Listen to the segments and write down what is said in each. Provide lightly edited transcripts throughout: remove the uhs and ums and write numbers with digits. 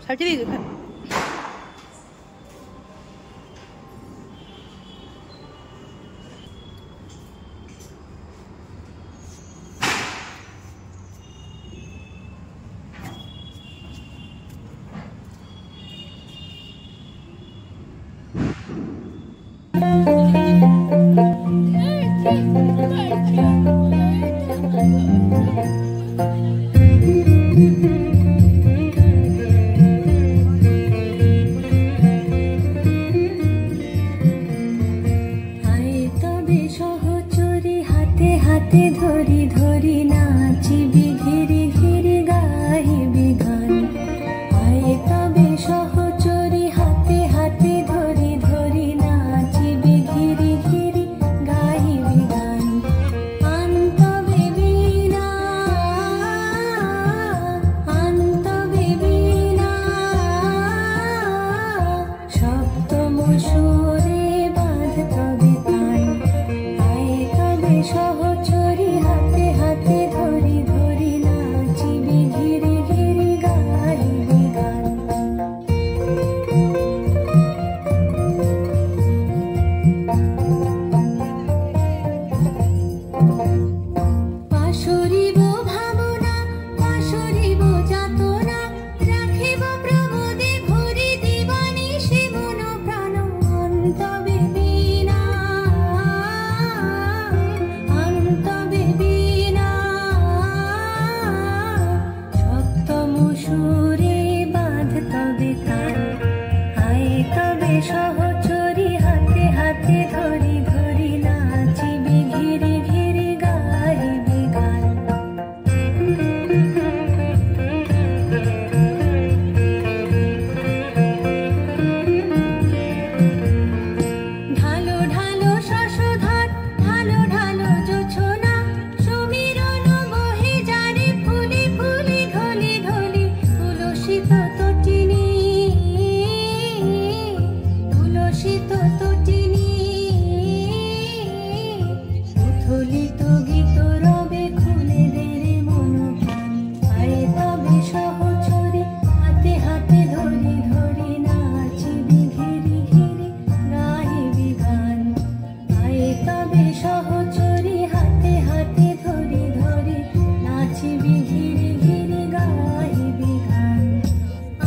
সাজিয়ে দিই তোকে। হাতে ধরি ধরি নাচিবি ঘিরি ঘিরি গাহিবি গান। আয়ে তবে সহচরি হাতে হাতে ধরি ধরি নাচিবি ঘিরি ঘিরি গাহিবি গান। আনতবে বীণা আনতবে বীণা সপ্তম সুরে বাঁধ তবে তান। আয়ে তবে সহচরি হাতে হাতে ধরি ধরি নাচিবি ঘিরি ঘিরি গাহিবি গান। পাশরিব ভাবনা পাশরিব যাতনা রাখিব প্রমোদে ভরি দিবানিশি মন প্রাণ। অন্তবে বীণা অন্তবে বীণা সপ্তম সুরে বাঁধ তবে তান। আয়ে তবে সহচরি হাতে হাতে ধরি ধরি নাচিবি ঘিরি ঘিরি গাহিবি গান। ঢালো ঢালো শশধর ঢালো ঢালো জোছনা সমীরণ বহে যারে ফুলি ফুলি ঢলি ঢলি। তুলসিত তটিনী তুলসিত তটিনী উথলিত গীত রবে খুলে দেরে মন প্রাণ। আয়ে তবে সহচরি হাতে হাতে ধরি ধরি নাচিবি ঘিরি ঘিরি গাহিবি গান। আয়ে তবে সহচরি হাতে হাতে ধরি ধরি নাচিবি ঘিরি ঘিরি গাহিবি গান।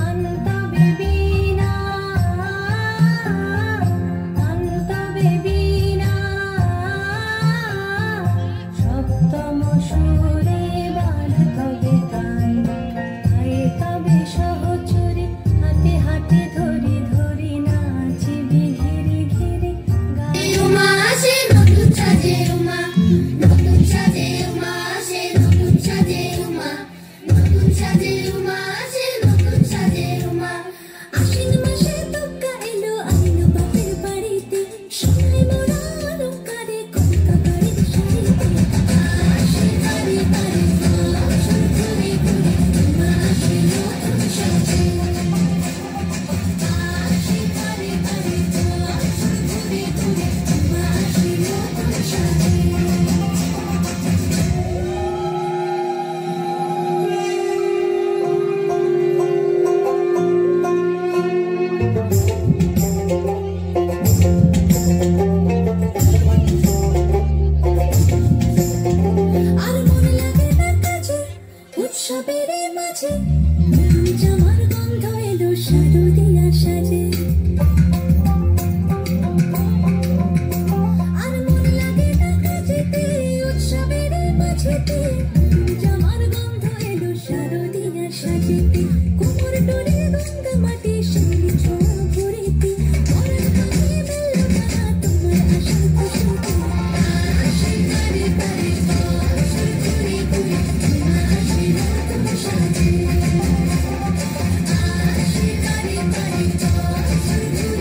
আনতবে বীণা আনতবে বীণা সপ্তম সুরে বাঁধ তবে তান। আয়ে তবে সহচরি হাতে হাতে ধরি ধরি নাচিবি ঘিরি ঘিরি গান। উমা আসে নতুন সাজে উমা নতুন সাজে উমা আসে নতুন সাজে উমা নতুন সাজে উমা আসে নতুন সাজে উমা। আশ্বিন মাসে তোকা এলো আইলো বাপের বাড়িতে সবাই মোরা লোকারে কবিতা বাড়ির শাড়িতে। আসে বাড়ি বাড়ি বছর ঘুরে ঘুরে উমা আসে নতুন সাজে। আসে বাড়ি বাড়ি বছর ঘুরে ঘুরে উমা আসে নতুন সাজে। আর মন লাগে না কাজে উৎসবের মাঝে নতুন জামার গন্ধ এলো শারদিয়া সাজে। আর মন লাগে না কাজেতে উৎসবের মাঝেতে নতুন জামার গন্ধ এলো শারদিয়া সাজেতে। কোমর ডোরে গঙ্গা মাটি শিউলি ছোঁয়া ভরিতে মরার কাছে মেলো না তোমার আশার খুশিতে। আসে বাড়ি বাড়ি বছর ঘুরে ঘুরে উমা আসে নতুন সাজে। আসে বাড়ি বাড়ি বছর ঘুরে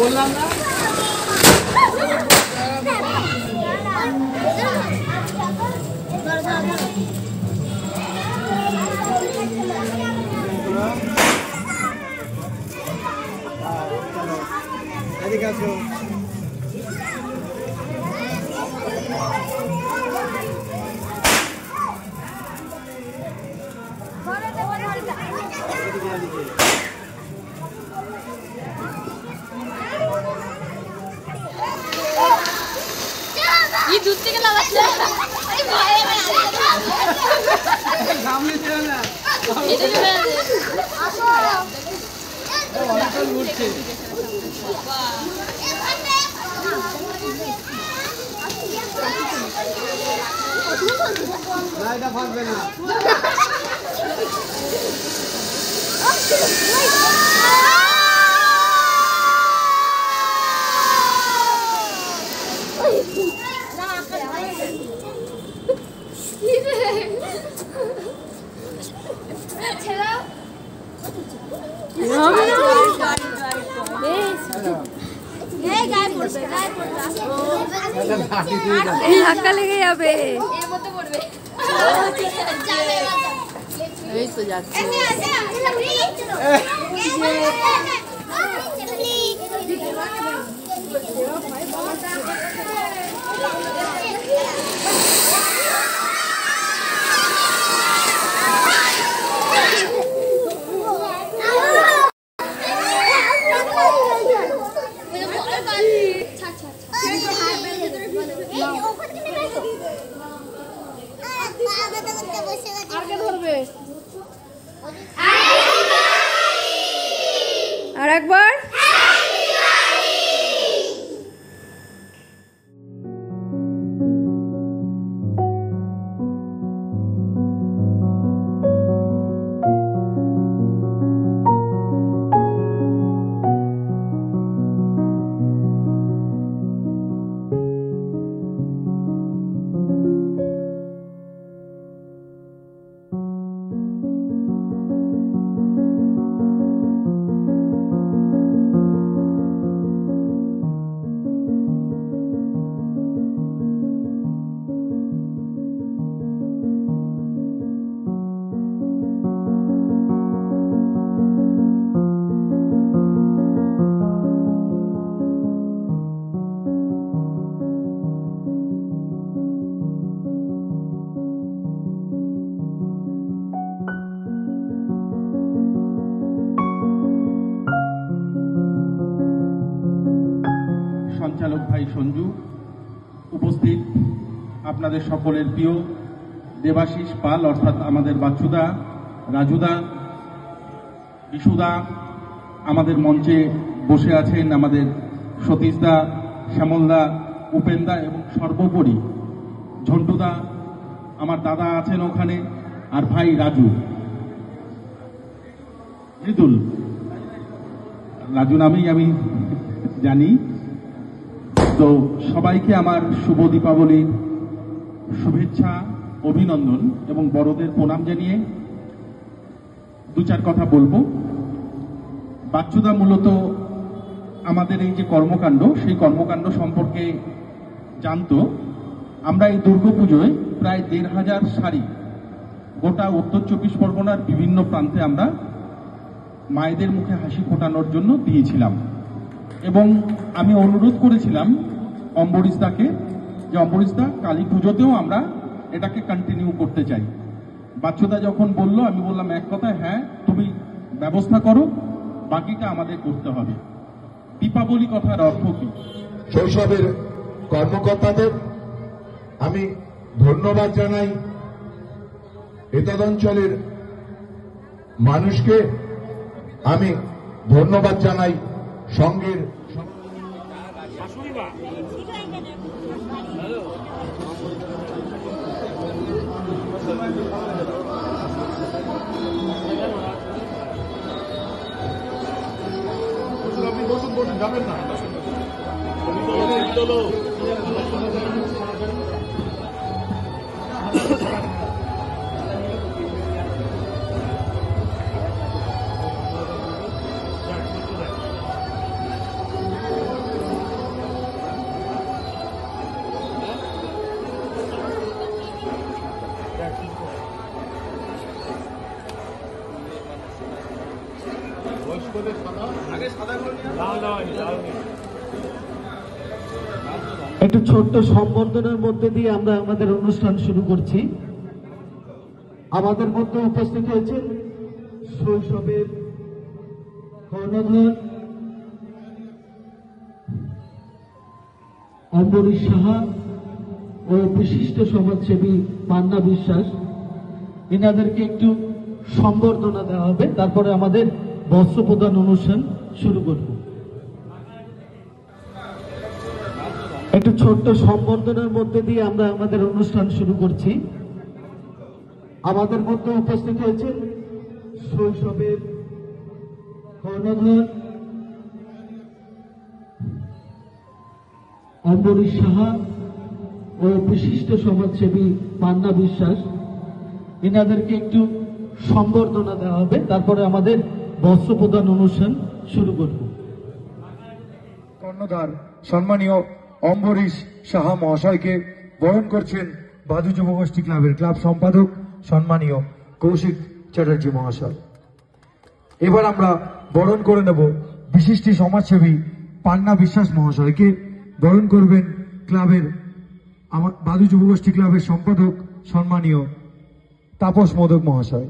বললাম না এদিকে আসো ये दूध থেকে লাগাচ্ছে আরে ভয়ে সামনে চলে না আসো অনেকটা উঠছে না এটা ফাটবে না ধাক্কা লেগে যাবে এই তো যাচ্ছে আর একবার সঞ্চালক ভাই সঞ্জু, উপস্থিত আপনাদের সকলের প্রিয় দেবাশিস পাল অর্থাৎ আমাদের বাচ্চুদা, রাজুদা, বিশুদা, আমাদের মঞ্চে বসে আছেন আমাদের সতীশদা, শ্যামলদা, উপেনদা এবং সর্বোপরি ঝন্টুদা, আমার দাদা আছেন ওখানে, আর ভাই রাজু, মৃদুল, রাজু নামেই আমি জানি। তো সবাইকে আমার শুভ দীপাবলির শুভেচ্ছা, অভিনন্দন এবং বড়দের প্রণাম জানিয়ে দু চার কথা বলবো। বাচ্চুদা মূলত আমাদের এই যে কর্মকাণ্ড, সেই কর্মকাণ্ড সম্পর্কে জানতো। আমরা এই দুর্গাপুজোয় প্রায় ১,৫০০ শাড়ি গোটা উত্তর ২৪ পরগনার বিভিন্ন প্রান্তে আমরা মায়েদের মুখে হাসি ফোটানোর জন্য দিয়েছিলাম এবং আমি অনুরোধ করেছিলাম অম্বরীশদাকে যে অম্বরীশদা কালী পুজোতেও আমরা এটাকে কন্টিনিউ করতে চাই। বাচ্চুদা যখন বলল, আমি বললাম এক কথায় হ্যাঁ, তুমি ব্যবস্থা করো, বাকিটা আমাদের করতে হবে। দীপাবলি কথার অর্থ কি? শৈশবের কর্মকর্তাদের আমি ধন্যবাদ জানাই, এতদ অঞ্চলের মানুষকে আমি ধন্যবাদ জানাই, সঙ্গের আপনি বসুন, যাবেন না। একটু ছোট্ট সম্বর্ধনার মধ্যে দিয়ে আমরা আমাদের অনুষ্ঠান শুরু করছি। আমাদের মধ্যে উপস্থিত হয়েছেন শৈশবের কর্ণধার অম্বরীশ সাহা ও বিশিষ্ট সমাজসেবী পান্না বিশ্বাস। এনাদেরকে একটু সম্বর্ধনা দেওয়া হবে, তারপরে আমাদের বস্ত্র প্রদান অনুষ্ঠান শুরু করব। একটু ছোট্ট সম্বর্ধনার মধ্যে দিয়ে আমরা আমাদের অনুষ্ঠান শুরু করছি। আমাদের মধ্যে উপস্থিত হয়েছেন শৈশবের কর্ণধার অম্বরীশ সাহা ও বিশিষ্ট সমাজসেবী পান্না বিশ্বাস। এনাদেরকে একটু সম্বর্ধনা দেওয়া হবে, তারপরে আমাদের বস্ত্র প্রদান অনুষ্ঠান শুরু করব। কর্ণধার সম্মানীয় অম্বরীশ সাহা মহাশয়কে বরণ করছেন বাদু যুবগোষ্ঠী ক্লাবের ক্লাব সম্পাদক সম্মানীয় কৌশিক চ্যাটার্জি মহাশয়। এবার আমরা বরণ করে নেব বিশিষ্ট সমাজসেবী পান্না বিশ্বাস মহাশয়কে। বরণ করবেন ক্লাবের বাদু যুবগোষ্ঠী ক্লাবের সম্পাদক সম্মানীয় তাপস মোদক মহাশয়।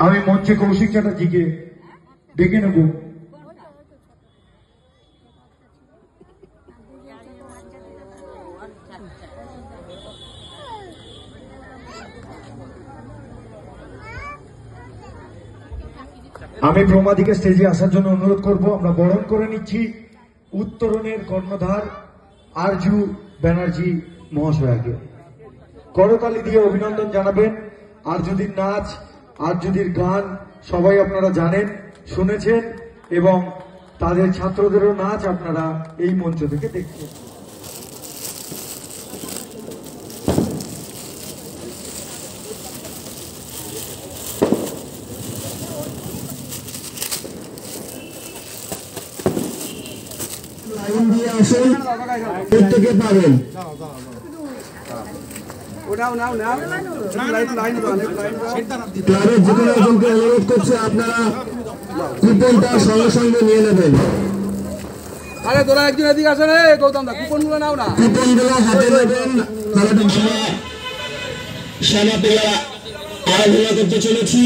আমি মঞ্চে কৌশিক চ্যাটার্জিকে ডেকে নেব। আমি প্রমাদিকে স্টেজে আসার জন্য অনুরোধ করব। আমরা বরণ করে নিচ্ছি উত্তরণের কর্ণধার আরজু ব্যানার্জি মহাশয়াকে। করতালি দিয়ে অভিনন্দন জানাবেন। আরজুদির নাচ, আরজুদির গান সবাই আপনারা জানেন, শুনেছেন, এবং তাদের ছাত্রদেরও নাচ আপনারা এই মঞ্চ থেকে দেখছেন। প্রত্যেকে পাবেন। ক্লাবের যে কোনো একজনকে অনুরোধ করছে আপনারা কুপনটা সঙ্গে সঙ্গে নিয়ে নেবেন। আরে তোরা একজন এদিকে আসে রে গৌতম দা, কুপনগুলো নাও না। কুপনগুলো হাতে নেবেন। সমাপেলা আরাধনা করতে চলেছি।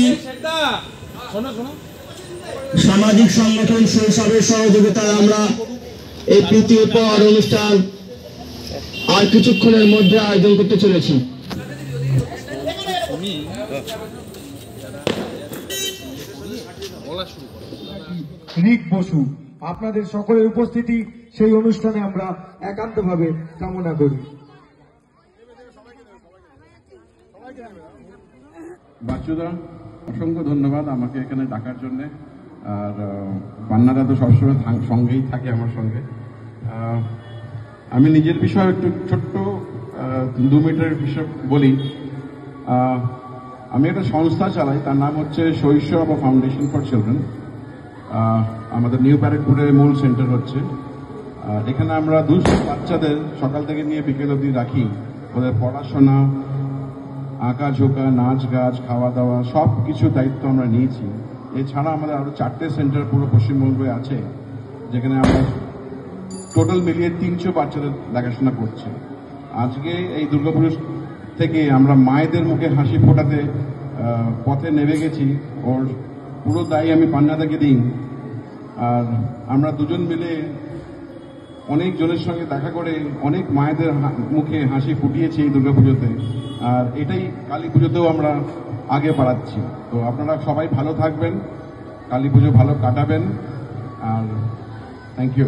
সামাজিক সংগঠন শৈশবের সহযোগিতায় আমরা এই প্রীতি উপহার অনুষ্ঠান আর কিছুক্ষণের মধ্যে আয়োজন করতে চলেছি। রিক বসু, আপনাদের সকলের উপস্থিতি সেই অনুষ্ঠানে আমরা একান্তভাবে কামনা করি। বাচ্চুদা, অসংখ্য ধন্যবাদ আমাকে এখানে ডাকার জন্য। আর পান্নাদা তো সবসময় সঙ্গেই থাকে আমার সঙ্গে। আমি নিজের বিষয়ে একটু ছোট্ট 2 মিনিটের বিষয় বলি। আমি একটা সংস্থা চালাই, তার নাম হচ্ছে শৈশব ফাউন্ডেশন ফর চিলড্রেন। আমাদের নিউ ব্যারাকপুরে মূল সেন্টার হচ্ছে। এখানে আমরা 200 বাচ্চাদের সকাল থেকে নিয়ে বিকেল অবধি রাখি। ওদের পড়াশোনা, আঁকা ঝোঁকা, নাচ গাছ, খাওয়া দাওয়া সব কিছু দায়িত্ব আমরা নিয়েছি। এছাড়া আমাদের আরো 4টে সেন্টার পুরো পশ্চিমবঙ্গে আছে, যেখানে আমরা টোটাল মিলিয়ে 300 বাচ্চাদের দেখাশোনা করছি। আজকে এই দুর্গাপুজো থেকে আমরা মায়েদের মুখে হাসি ফোটাতে পথে নেমে গেছি। ওর পুরো দায়ী আমি পান্নাদাকে দিই। আর আমরা দুজন মিলে অনেক জনের সঙ্গে দেখা করে অনেক মায়েদের মুখে হাসি ফুটিয়েছি এই দুর্গাপুজোতে। আর এটাই কালী পুজোতেও আমরা আগে বাড়াচ্ছি। তো আপনারা সবাই ভালো থাকবেন, কালী পুজো ভালো কাটাবেন। আর থ্যাংক ইউ।